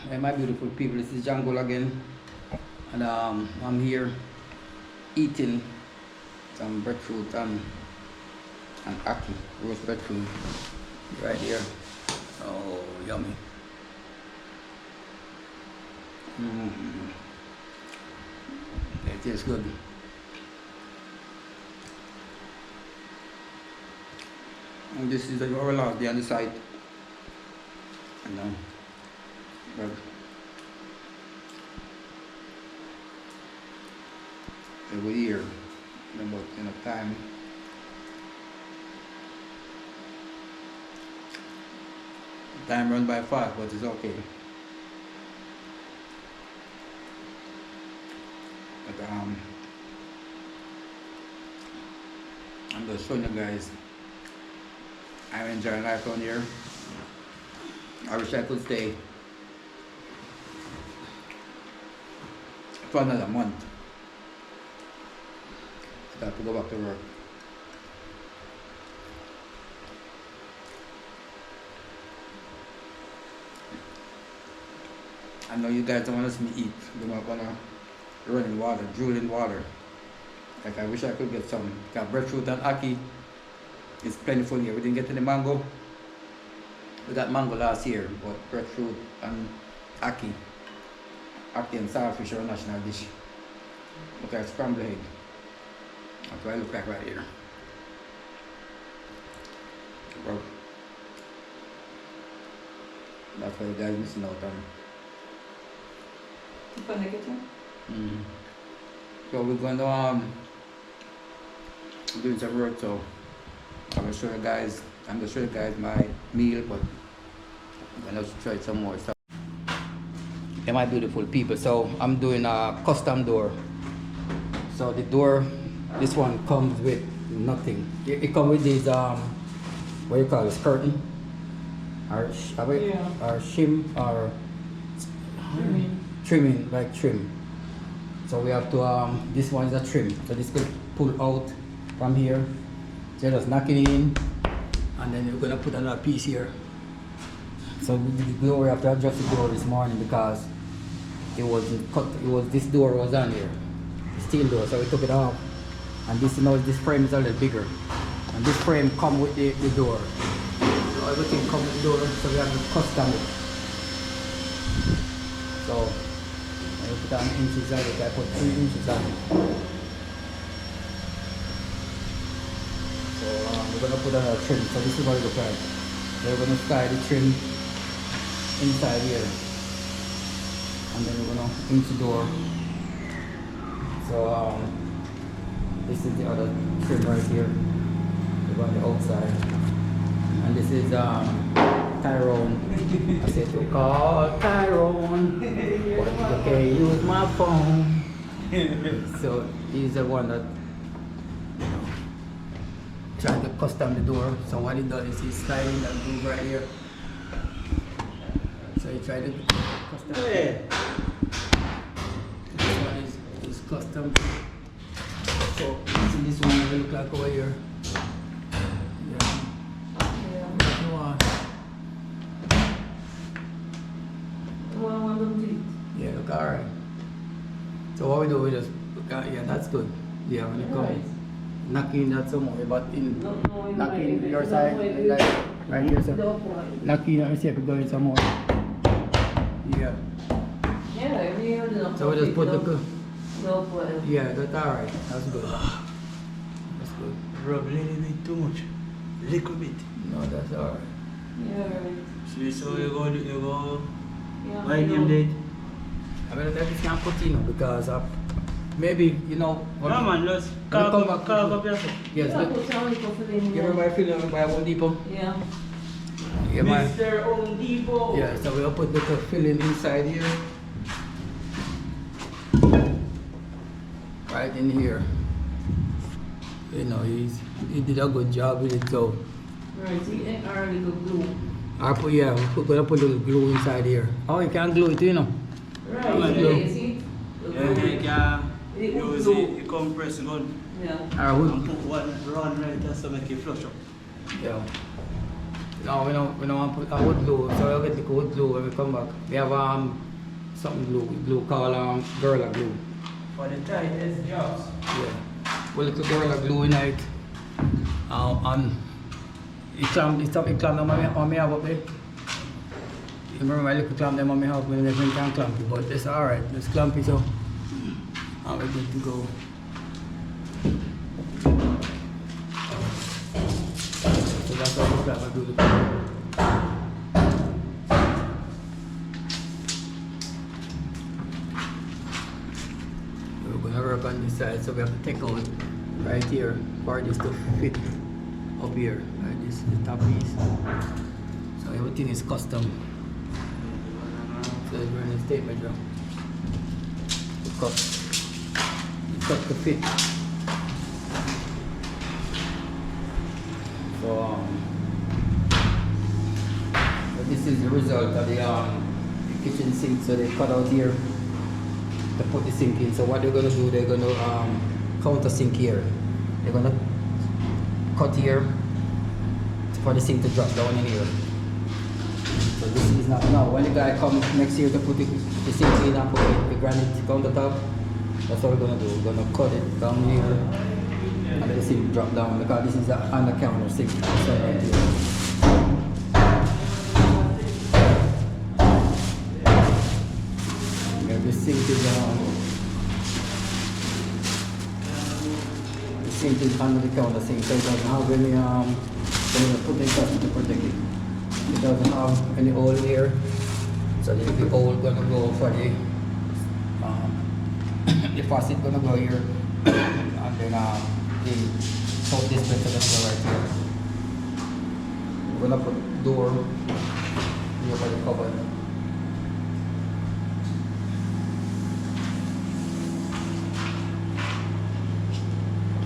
Hey, my beautiful people, this is Jungle again, and I'm here eating some breadfruit and ackee, roast breadfruit, right here. Oh, yummy. Mm. It tastes good. And this is our last day on the site. And but every year, about enough time. Time runs by fast, but it's okay. But I'm just showing you guys I'm enjoying life down here. I wish I could stay for another month. I have to go back to work. I know you guys don't want to see me eat. You're not gonna run in water, drool in water. Like I wish I could get some. Got breadfruit and ackee. It's plentiful here. We didn't get any mango. We got mango last year, but breadfruit and ackee. Ackee and saltfish are a national dish. Look like scrambled egg. That's what I look like right here. Bro. That's what you guys missing out on. Mm. So we're going to doing some work, so I'm gonna show you guys my meal, but I'm gonna try some more stuff. Hey my beautiful people, so I'm doing a custom door. So the door, this one comes with nothing. It comes with these what you call this, curtain or shim or trimming, like trim. So we have to this one is a trim, so this could pull out from here. So just knocking it in, and then you're gonna put another piece here. So the door, we have to adjust the door this morning because it wasn't cut. This door was on here, the steel door. So we took it off, and this frame is a little bigger, and this frame come with the door. So everything comes with the door. So we have to custom it. So I put down inches on it. I put 3 inches on it. So we're gonna put on a trim. So this is what it looks like. We're gonna slide the trim inside here, and then we're gonna inch the door. So this is the other trim right here. We're on the outside, and this is Tyrone. I said to call Tyrone, but you can use my phone. So he's the one that trying to custom the door. So what he does is he's sliding that groove right here. So he tried to custom it. This one is custom. So see this one will look like over here. Yeah. What you want? Yeah, look alright. So what we do, we just look at, yeah, that's good. Yeah, when it comes. Knocking that somewhere, but in knocking your side, like right here, so knocking on see if it going somewhere. Yeah. So we just put the yeah, that's alright. That's good. That's good. Rub a little bit too much. Little bit. No, that's alright. Yeah, right. So you go Yeah, by game date. I mean, that is not continue because maybe, you know. No man, just carve up yourself. Yes, Yeah, but put some little filling in you remember I feel by Home Depot? Yeah. Yeah, man. Mr. Home Depot. Yeah, so we'll put the filling inside here. Right in here. You know, he did a good job with it, so. Right, so you ain't already good glue. We're gonna put a little glue inside here. Oh, you can glue it, you know. Right, Like so glue. you see? Yeah, you can use the compress gun Yeah. Alright, and put one run right there so make it flush up. yeah. No, we don't want to put a wood glue, so we'll get the wood glue when we come back. We have something glue called Gorilla glue. For the tightest jobs. Yeah. We'll put Gorilla glue in it. And it clamp them on me have up there. You remember my little clamp them on me have when they can clamp it, but it's alright, let's clamp it so. And we're good to go. So that's what we're going to do. We're going to work on this side, so we have to take out right here for this to fit up here, right? This is the top piece. So everything is custom. So we're going to tape measure. The cut to fit. So this is the result of the kitchen sink. So they cut out here to put the sink in. So what they're gonna do, they're gonna counter sink here. They're gonna cut here for the sink to drop down in here. So this is not now. When the guy comes next year to put the sink in and put the granite countertop, that's what we're gonna do. We're gonna cut it down here and let the sink drop down because this is on the counter sink. So right here. The sink is under the counter sink, so it doesn't have any when you put the customer to protect it. It doesn't have any hole here, so the hole gonna go for the faucet gonna go here, and then the soap dispenser gonna go right here. We're gonna put door here for the cupboard.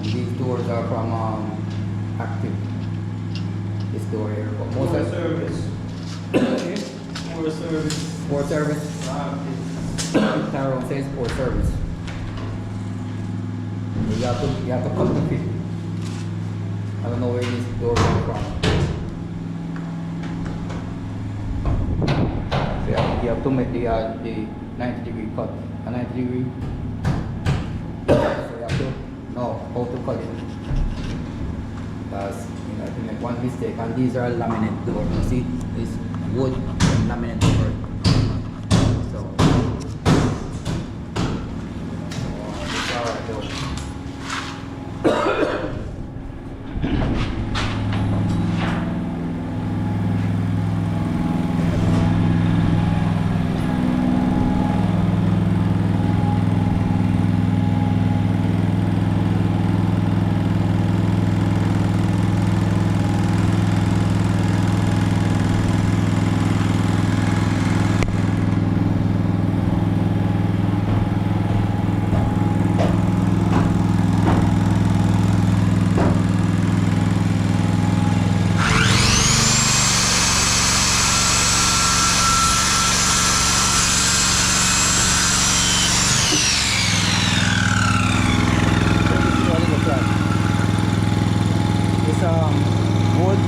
These doors are from Active. This door here. More service. More service. For service. Tyrone says for service. You have to cut the fit. I don't know where this door comes from. So you have to make the 90-degree cut. A 90-degree. So you have to know how to cut it. Because if you make one mistake, and these are laminate doors. You see, this wood and laminate door. So it's alright though. Wood,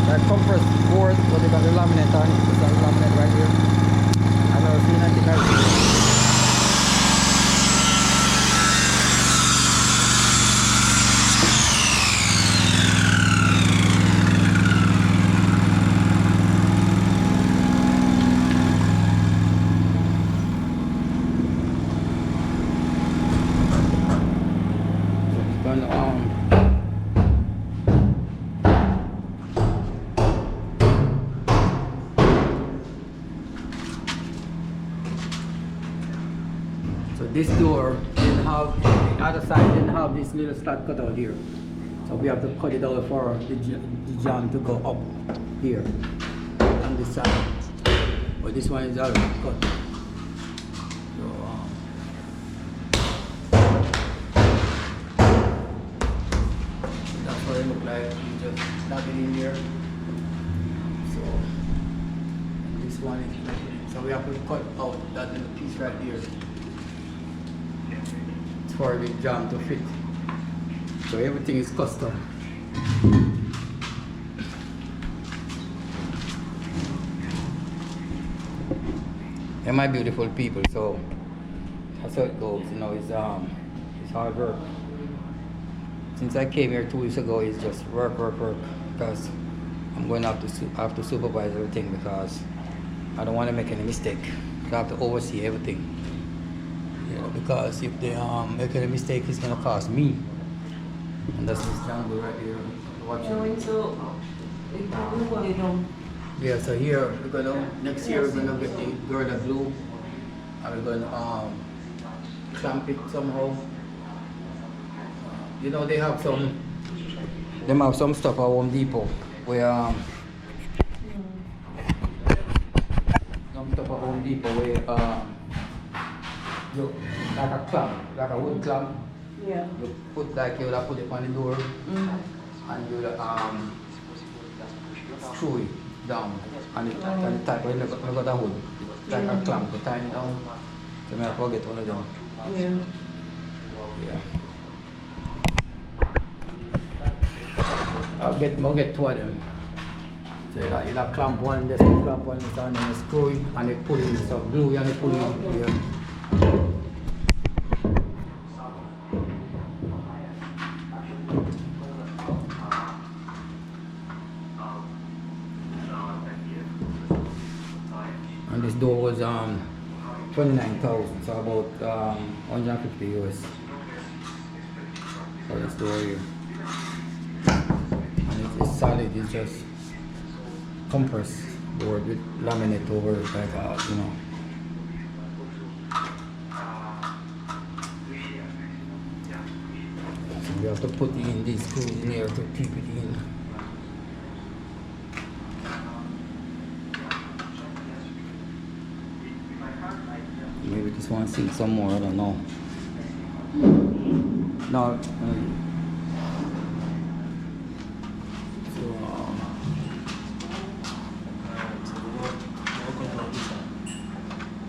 that compressed board, what they got the laminate on it. It's a laminate right here. I've never seen anything like this. So this door didn't have, the other side didn't have this little slot cut out here. So we have to cut it out for the jam to go up here on this side. But this one is already cut. So, that's what it looks like. You just plug it in here. So this one is, so we have to cut out that little piece right here for the jam to fit. So everything is custom. They're my beautiful people, so that's how it goes. You know, it's hard work. Since I came here 2 weeks ago, it's just work, work, work. Because I'm going to have to supervise everything because I don't want to make any mistake. I have to oversee everything. You know, because if they make any mistake, it's gonna cost me. And that's this jungle right here. Watching. Going to what you know. Yeah, so here we're gonna next year we're gonna get the Gorilla glue. And we're gonna clamp it somehow. You know they have some stuff at Home Depot where some stuff at Home Depot where you like a clamp, like a wood clamp. Yeah. You put like you put it on the door and you screw it down and it type when you got the hood. Like a clamp to tie it down. So I have to get one of them. Yeah. Yeah. I'll get two of them. So you'll have clamp one, just clamp one and then you screw it and they pull in some glue and they pull it here. And this door was 29,000, so about 150 US for this door here. And it's solid, it's just compressed board with laminate over it, like you know. So we have to put in these screws in here to keep it in. Maybe this one sink some more, I don't know. No.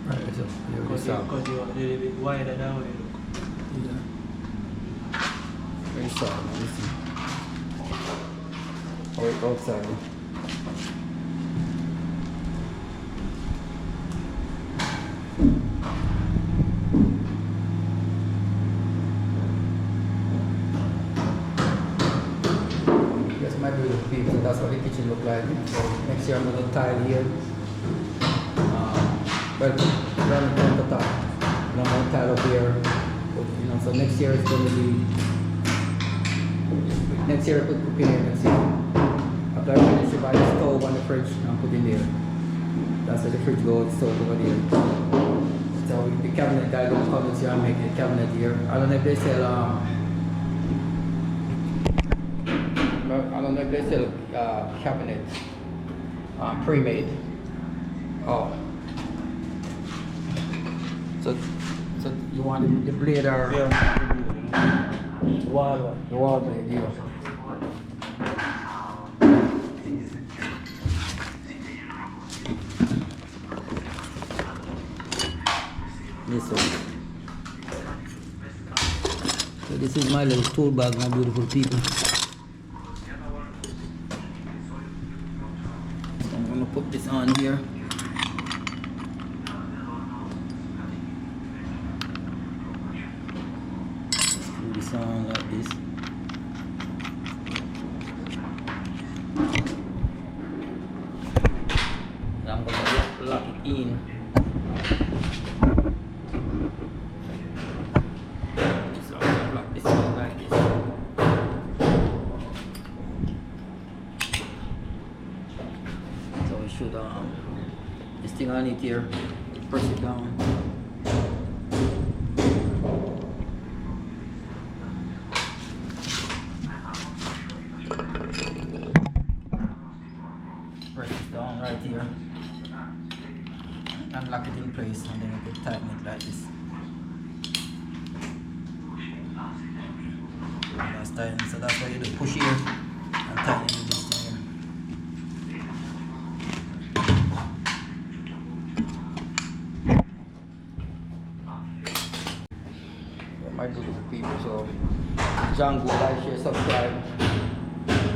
Right, so here we go. Because you're a little bit wider that way. Yeah. Very soft, let me see. Oh, it's outside. That's my beautiful people, so that's what the kitchen look like. So next year I'm gonna tile here. Well, run from the top. And I'm gonna tile up here. But, you know, so next year it's gonna be. Next year I put cooking here next year. After I finish, you buy the stove and the fridge and put in there. That's where the fridge goes, the stove over there. So the cabinet guy gonna come this year and make the cabinet here. I don't know if they sell cabinets pre-made. Oh. So you want the blade or The wall. the wall blade, yeah. This one. So this is my little tool bag, my beautiful people. So I'm gonna put this on here. Screw this on like this. And I'm gonna lock it in. So I'm gonna lock this in like this. So we should this thing on it here, press it down. Press it down right here and lock it in place, and then you can tighten it like this. That's tighten, so that's why you do push here and tighten it this thing here. My beautiful people, so Django, like, share, subscribe,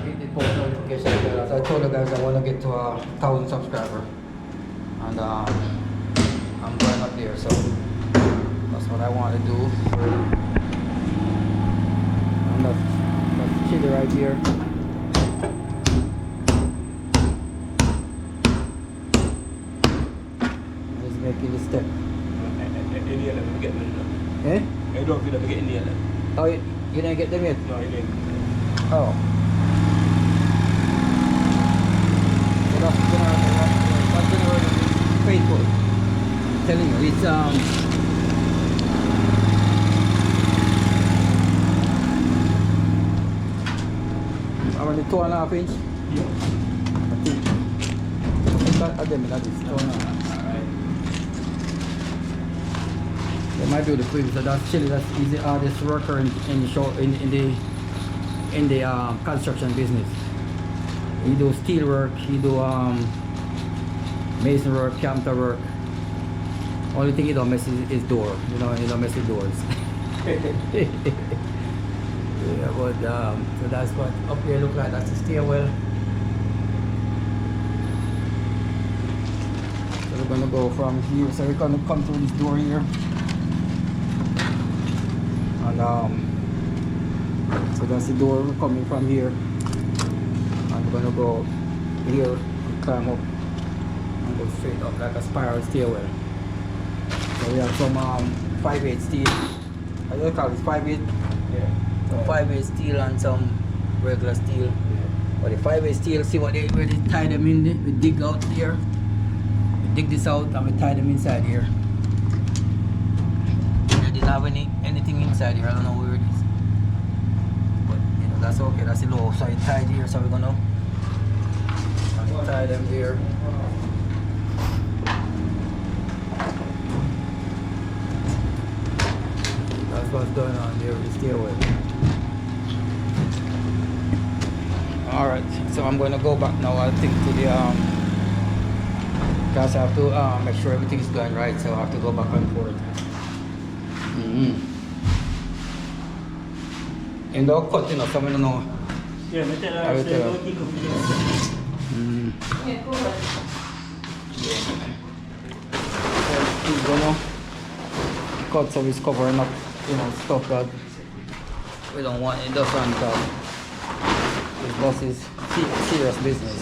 hit the post notification bell. As I told you guys, I want to get to 1,000 subscribers, and I'm I'm going up there, so that's what I want to do. And that's chili right here. Just making the step. Eh? I don't feel like getting near them. Oh, you didn't get them yet? No, I didn't. Oh. So that's generally faithful. I'm telling you, it's around the 2.5 inch. Yeah. I think that is 2.5. They might do the quick, so that's chili. That's easy. Hardest worker in the show in the construction business. He do steel work. He do mason work, carpenter work. Only thing he don't mess is door. You know, he don't mess with doors. Yeah, but so that's what up here look like. That's the stairwell. So we're gonna go from here. So we're gonna come through this door here. And so that's the door coming from here, and we're gonna go here and climb up and go straight up like a spiral stairwell. So we have some 5/8 steel. I don't call it 5/8. Yeah. So 5/8 steel and some regular steel. Yeah. But the 5/8 steel, see what where they tie them in? We dig out here. We dig this out and we tie them inside here. They didn't have anything inside here. I don't know where it is. But you know that's okay. That's the low side tied here. So we're gonna tie them here. That's what's going on here with the stairway. Alright, so I'm going to go back now, I think, to the because I have to make sure everything is going right, so I have to go back and forth. And they'll cut, you know, so I don't know. Yeah, I tell I will her, tell her. don't think of it. Yeah, go ahead. So he's gonna cut, so he's covering up, you know, stuff that we don't want in the front of. This boss is serious business.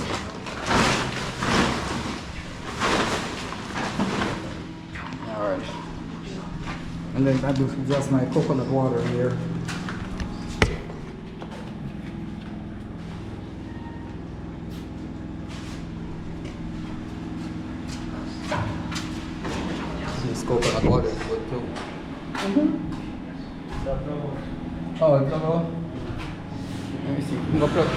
Alright. And then I do just my coconut water here. This coconut water is good too. Oh, it's not. Let me see. Go plug.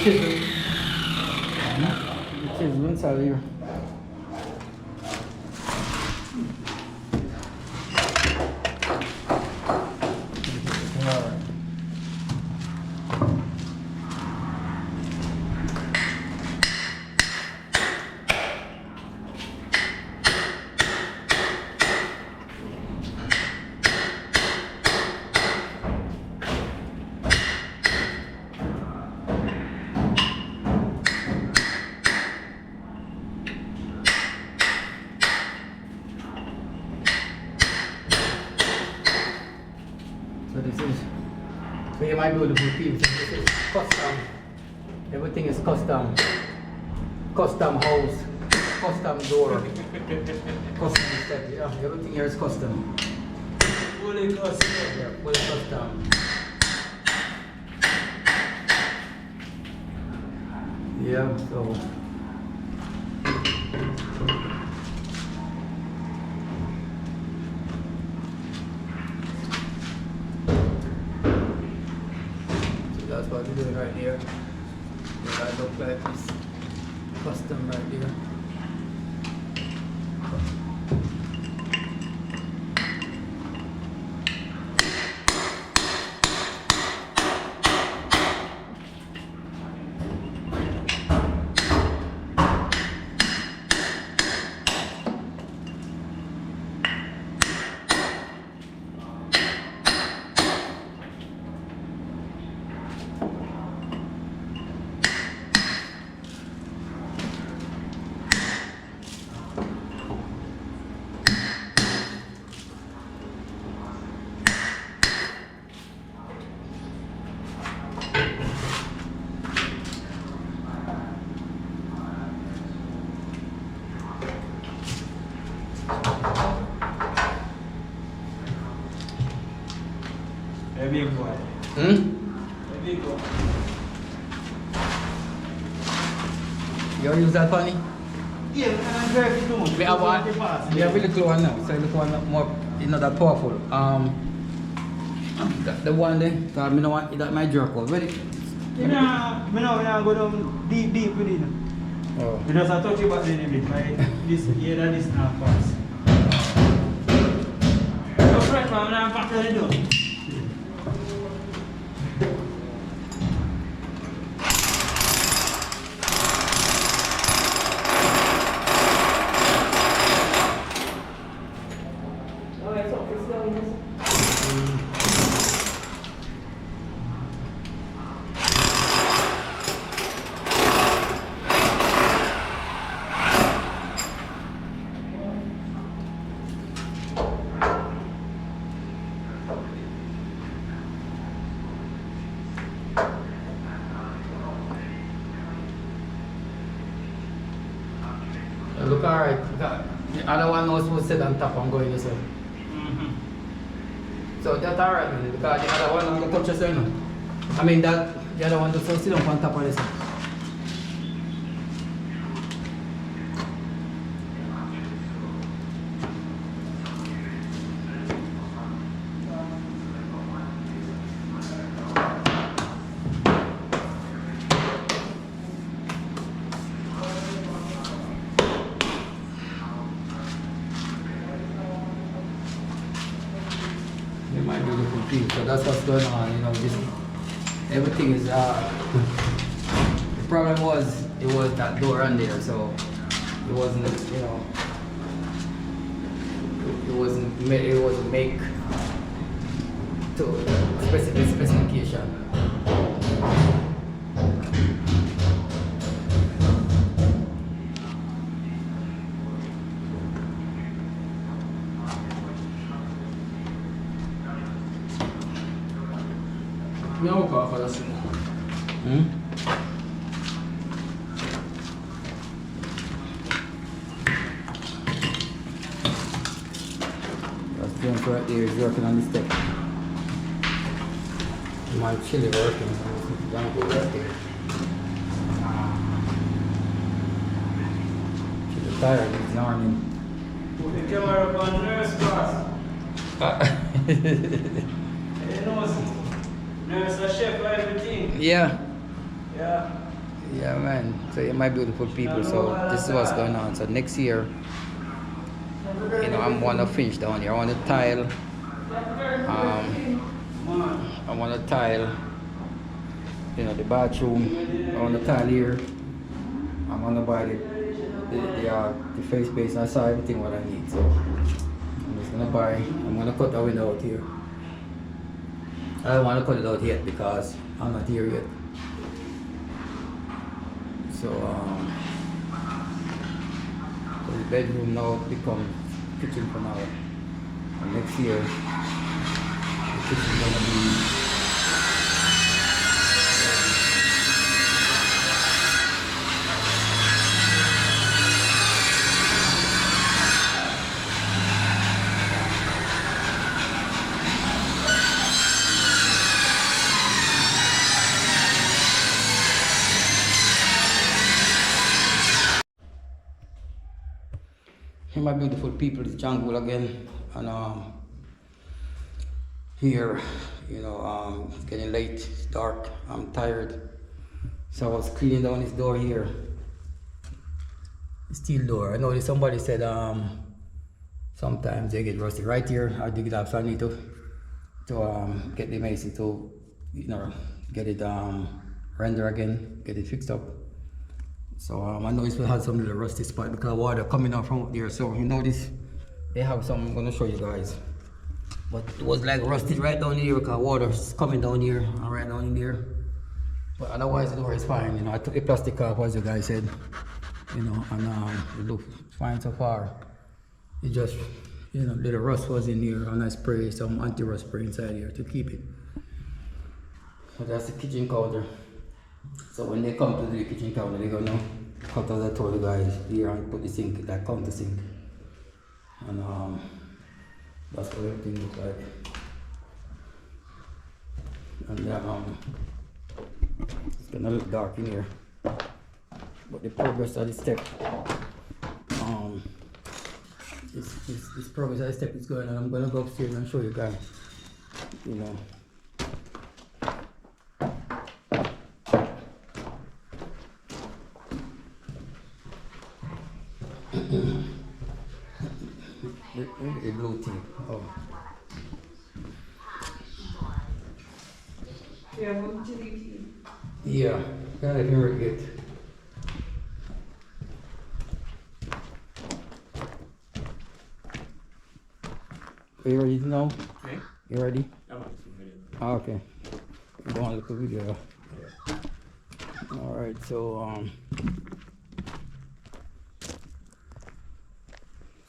Chisel. Chisel inside here. Alright. So this is, so you might be able to put people, so this is custom, everything is custom, custom house, custom door, custom step, yeah, everything here is custom. Fully custom. Yeah, fully custom. Yeah, so. So that's what we're doing right here. That look like it's custom right here. A big boy. Hmm? A big boy. You use that funny? Yeah, I'm very too much. We have one. We have really cool one now. So the one more, you know, that powerful. The one there. Cause me no want that my jerk out. Ready? You know, we now go down deep with it. Oh. We just touch it back then a bit. Like this, yeah, that is not fast. Your friend, man, I'm back to the door. Look alright. The other one was supposed to sit on top. I'm going this way. So that's alright, man. Because the other one I'm gonna touch this, you know. I mean that the other one just so sit on top of this. It might be looking clean, so that's what's going on, you know, this everything is the problem was it was that door on there, so it wasn't, you know, it wasn't make to specific specification. No, Papa, that's it. That's James right there, he's working on the step. My chili working, so I'm going right there. She's tired, he's yarning. Put the camera up on nurse class. You know, nurse a chef for everything. Yeah. Yeah. Yeah, man. So you might beautiful people. So this is what's going on. So next year, you know, I'm gonna finish down here. I want to tile. I want to tile. You know, the bathroom. I want to tile here. I'm gonna buy the face base. I saw everything what I need. So I'm just gonna buy. I'm gonna cut the window out here. I don't want to cut it out yet because I'm not here yet. So the bedroom now becomes kitchen for now. And next year, the kitchen is gonna be my beautiful people, it's jungle again, and here, you know, it's getting late, it's dark, I'm tired, so I was cleaning down this door here, steel door. I know that somebody said sometimes they get rusty right here. I dig it up, so I need to get the mason to, you know, get it render again, get it fixed up. So I know it will have some little rusty spot because water coming out from up there. So you notice they have some. I'm gonna show you guys. But it was like rusted right down here because water is coming down here and right down in there. But otherwise the door is fine. You know, I took the plastic off as the guy said. You know, and it looks fine so far. It just, you know, little rust was in here, and I spray some anti-rust spray inside here to keep it. So that's the kitchen counter. So when they come to the kitchen counter, they're gonna cut out the toilet guys here and put the sink, that counter sink. And that's what everything looks like. And it's gonna look dark in here. But the progress of the step, this progress of the step is going on. I'm gonna go upstairs and show you guys, you know. The blue tape. Oh. Yeah, what did you Yeah, that I can really get. Are you ready now? Okay. You ready? I'm on video. Ah, okay. You want to look at the video? Alright, so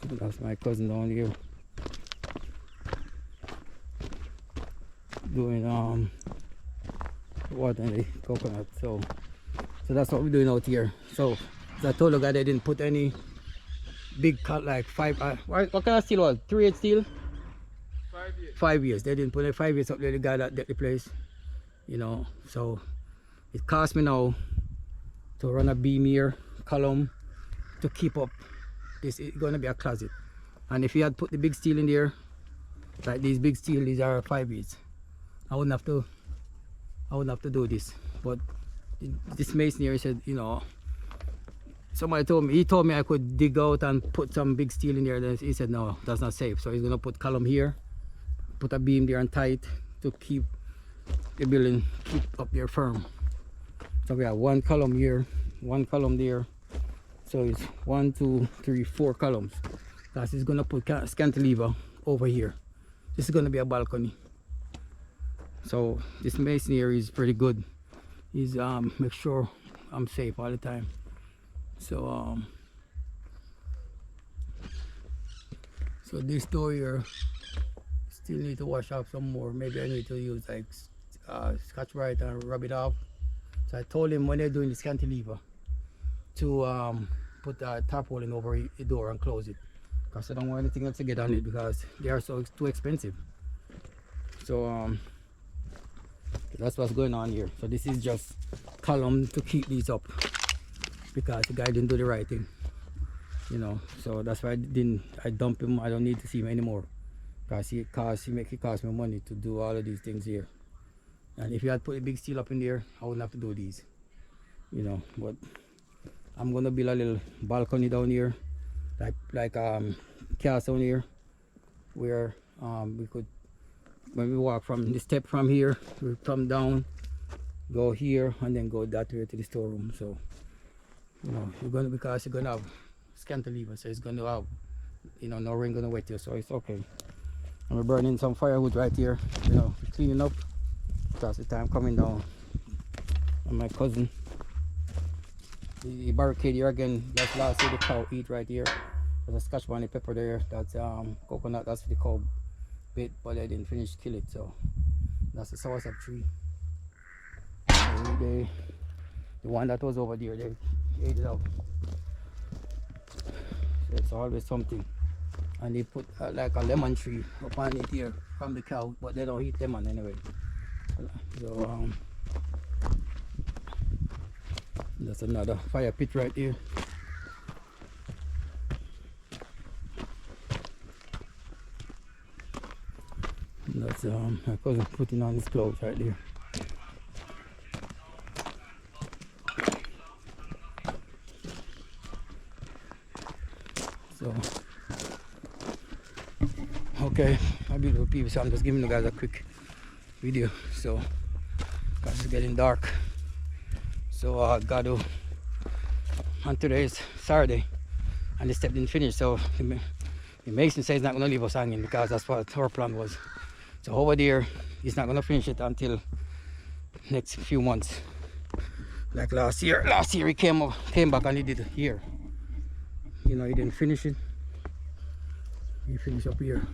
that's my cousin down here doing water in the coconut. So that's what we're doing out here. So I told the guy they didn't put any big cut like what kind of steel was 3/8 steel? 5 years. 5 years. They didn't put any 5 years up there. The guy that did the place, you know. So it cost me now to run a beam here, column, to keep up. This is gonna be a closet. And if you had put the big steel in there, like these big steel, these are 5 years. I wouldn't have to do this. But this mason here said, you know, somebody told me, he told me I could dig out and put some big steel in there. Then he said no, that's not safe. So he's gonna put column here, put a beam there and tie it to keep the building up there firm. So we have one column here, one column there. So it's 1, 2, 3, 4 columns. Because he's gonna put cantilever over here. This is gonna be a balcony. So this mason here is pretty good. He's make sure I'm safe all the time. So so this door here still need to wash off some more. Maybe I need to use like Scotch Brite and rub it off. So I told him when they're doing this cantilever to put a tarpaulin over the door and close it, because I don't want anything else to get on it because they are so too expensive. So that's what's going on here. So this is just column to keep these up because the guy didn't do the right thing, you know. So that's why I dump him. I don't need to see him anymore because he cost me money to do all of these things here. And if you had put a big steel up in there, I wouldn't have to do these, you know. But I'm gonna build a little balcony down here, like castle here, where we could, when we walk from the step from here, we come down, go here, and then go that way to the storeroom. So, you know, because you're gonna have cantilever, so it's gonna have, you know, no rain gonna wet you, so it's okay. And we're burning some firewood right here, you know, cleaning up. That's the time coming down. And my cousin, the barricade here again. That's last year the cow eat right here. There's a scotch bonnet pepper there. That's coconut. That's for the cow bit, but I didn't finish kill it. So that's the soursop tree. So the one that was over there, they ate it out. So it's always something. And they put like a lemon tree up on it here from the cow, but they don't eat lemon anyway. So that's another fire pit right here. That's my cousin putting on his clothes right there. So, okay, my beautiful people, so I'm just giving you guys a quick video. So, because it's getting dark. So, and today is Saturday, and the step didn't finish. So, the mason says he's not going to leave us hanging because that's what our plan was. So, over there, he's not going to finish it until next few months. Like last year he came back and he did it here. You know, he didn't finish it. He finished up here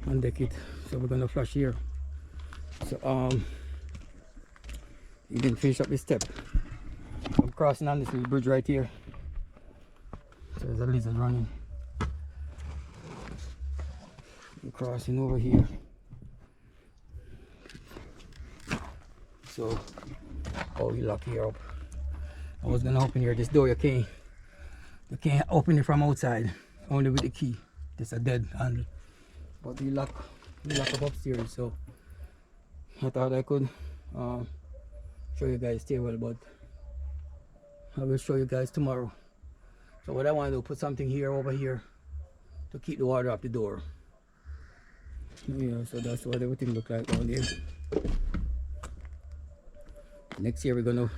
and deck it. So we're gonna flush here. So he didn't finish up his step. So I'm crossing on this little bridge right here. So there's a lizard running. I'm crossing over here. So you lock here up. I was gonna open here. This door you can't open it from outside, only with the key. It's a dead handle. But we lock up upstairs, so I thought I could show you guys Stairwell, but I will show you guys tomorrow. So what I want to do, put something here over here to keep the water off the door. Yeah, so that's what everything look like down there. Next year we're gonna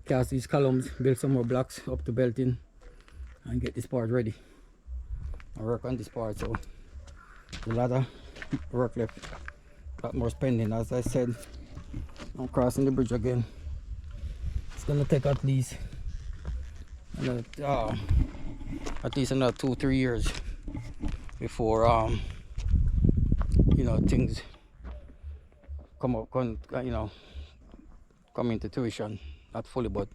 cast these columns, build some more blocks up to belting, and get this part ready. I work on this part, so a lot of work left, a lot more spending. As I said, I'm crossing the bridge again. It's gonna take at least another 2-3 years before you know, things come into tuition. Not fully, but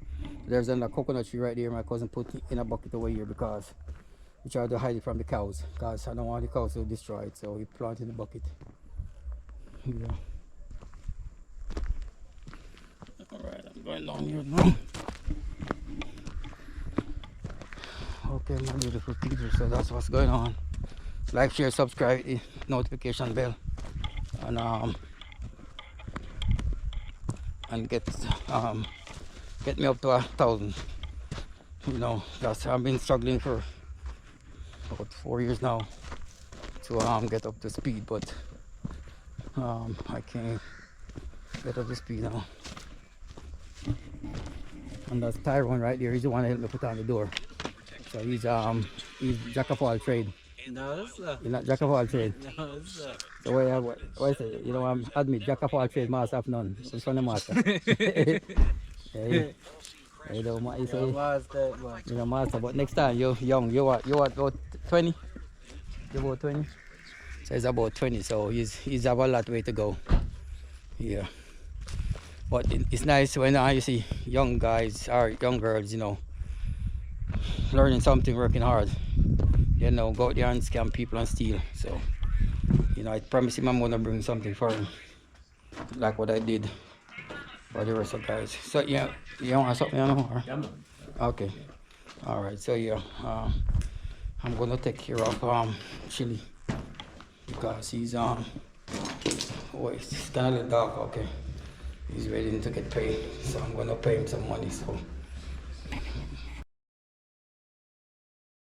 there's a coconut tree right there. My cousin put in a bucket over here because he tried to hide it from the cows, because I don't want the cows to destroy it, so he planted in the bucket. Yeah. Alright, I'm going down here now. Okay, my beautiful people, so that's what's going on. Like, share, subscribe, the notification bell, and get me up to 1,000. You know, that's, I've been struggling for about 4 years now to get up to speed, but I can't get up to speed now. And that's Tyrone right there. He's the one that helped me put on the door. So he's jack of all trade. No, sir. You're not jack of all trade. No, sir. So what is it? You know, I'm admit jack of all trade, master of none. Which one the master? Hey, you know, you know, master. But next time you're young. You what about 20? You're about 20. So he's about 20. So he's have a lot way to go. Yeah. But it's nice when you see young guys or young girls, you know, learning something, working hard. You know, go out there and scam people and steal. So, you know, I promise him I'm gonna bring something for him, like what I did for the rest of the guys. So yeah, you want something or? Yeah, man. Okay. All right. So yeah, I'm gonna take care of Chili because he's oh, it's kind of dark. Okay, he's ready to get paid, so I'm gonna pay him some money. So.